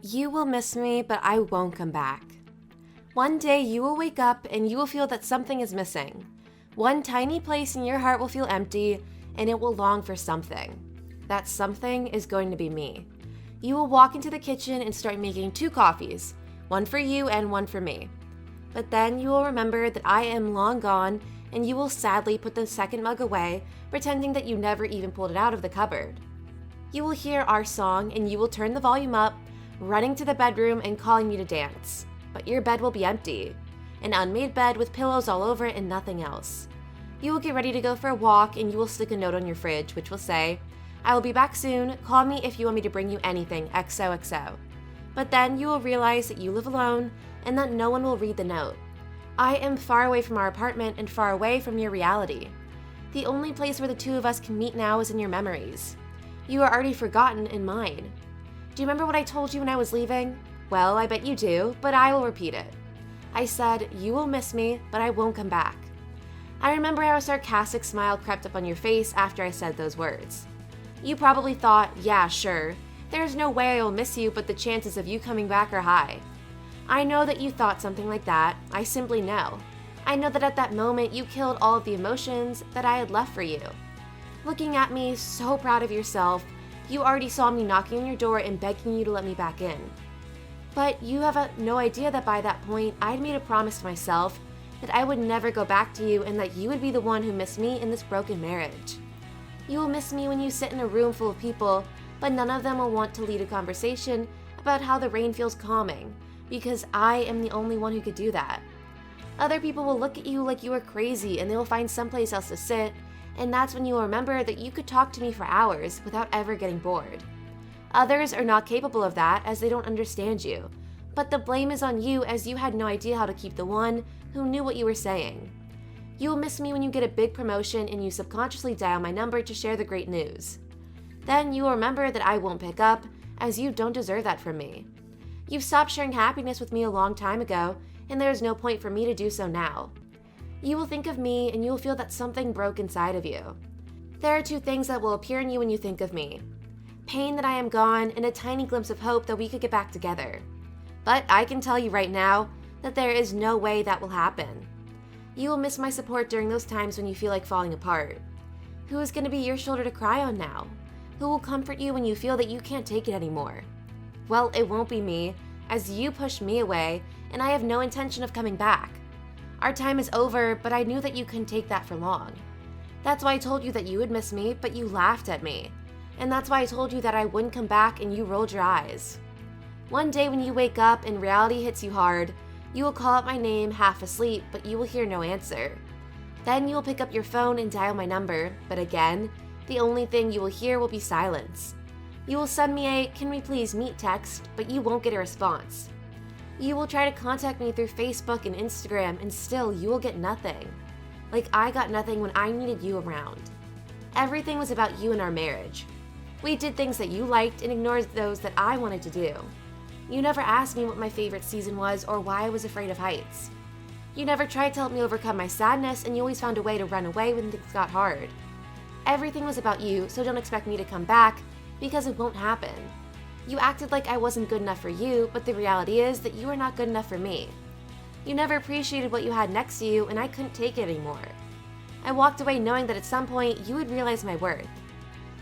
You will miss me, but I won't come back. One day you will wake up and you will feel that something is missing. One tiny place in your heart will feel empty and it will long for something. That something is going to be me. You will walk into the kitchen and start making 2 coffees, one for you and one for me. But then you will remember that I am long gone and you will sadly put the second mug away, pretending that you never even pulled it out of the cupboard. You will hear our song and you will turn the volume up, running to the bedroom and calling me to dance. But your bed will be empty, an unmade bed with pillows all over it and nothing else. You will get ready to go for a walk and you will stick a note on your fridge which will say, "I will be back soon, call me if you want me to bring you anything, XOXO. But then you will realize that you live alone and that no one will read the note. I am far away from our apartment and far away from your reality. The only place where the two of us can meet now is in your memories. You are already forgotten in mine. Do you remember what I told you when I was leaving? Well, I bet you do, but I will repeat it. I said, you will miss me, but I won't come back. I remember how a sarcastic smile crept up on your face after I said those words. You probably thought, yeah, sure, there's no way I will miss you, but the chances of you coming back are high. I know that you thought something like that. I simply know. I know that at that moment you killed all of the emotions that I had left for you. Looking at me, so proud of yourself, you already saw me knocking on your door and begging you to let me back in. But you have no idea that by that point, I'd made a promise to myself that I would never go back to you and that you would be the one who missed me in this broken marriage. You will miss me when you sit in a room full of people, but none of them will want to lead a conversation about how the rain feels calming, because I am the only one who could do that. Other people will look at you like you are crazy and they will find someplace else to sit, and that's when you will remember that you could talk to me for hours without ever getting bored. Others are not capable of that as they don't understand you, but the blame is on you as you had no idea how to keep the one who knew what you were saying. You will miss me when you get a big promotion and you subconsciously dial my number to share the great news. Then you will remember that I won't pick up as you don't deserve that from me. You've stopped sharing happiness with me a long time ago and there is no point for me to do so now. You will think of me and you will feel that something broke inside of you. There are 2 things that will appear in you when you think of me. Pain that I am gone and a tiny glimpse of hope that we could get back together. But I can tell you right now that there is no way that will happen. You will miss my support during those times when you feel like falling apart. Who is going to be your shoulder to cry on now? Who will comfort you when you feel that you can't take it anymore? Well, it won't be me, as you pushed me away and I have no intention of coming back. Our time is over, but I knew that you couldn't take that for long. That's why I told you that you would miss me, but you laughed at me. And that's why I told you that I wouldn't come back and you rolled your eyes. One day when you wake up and reality hits you hard, you will call out my name half asleep, but you will hear no answer. Then you will pick up your phone and dial my number, but again, the only thing you will hear will be silence. You will send me a "can we please meet" text, but you won't get a response. You will try to contact me through Facebook and Instagram and still you will get nothing. Like I got nothing when I needed you around. Everything was about you and our marriage. We did things that you liked and ignored those that I wanted to do. You never asked me what my favorite season was or why I was afraid of heights. You never tried to help me overcome my sadness and you always found a way to run away when things got hard. Everything was about you, so don't expect me to come back because it won't happen. You acted like I wasn't good enough for you, but the reality is that you are not good enough for me. You never appreciated what you had next to you and I couldn't take it anymore. I walked away knowing that at some point you would realize my worth.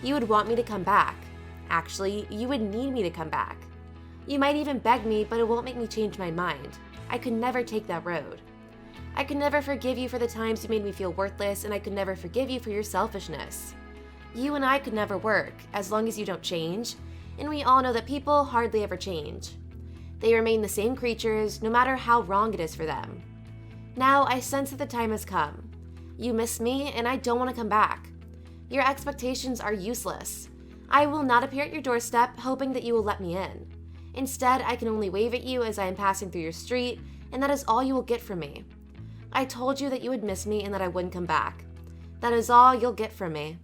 You would want me to come back. Actually, you would need me to come back. You might even beg me, but it won't make me change my mind. I could never take that road. I could never forgive you for the times you made me feel worthless, and I could never forgive you for your selfishness. You and I could never work, as long as you don't change, and we all know that people hardly ever change. They remain the same creatures, no matter how wrong it is for them. Now, I sense that the time has come. You miss me, and I don't want to come back. Your expectations are useless. I will not appear at your doorstep hoping that you will let me in. Instead, I can only wave at you as I am passing through your street, and that is all you will get from me. I told you that you would miss me and that I wouldn't come back. That is all you'll get from me.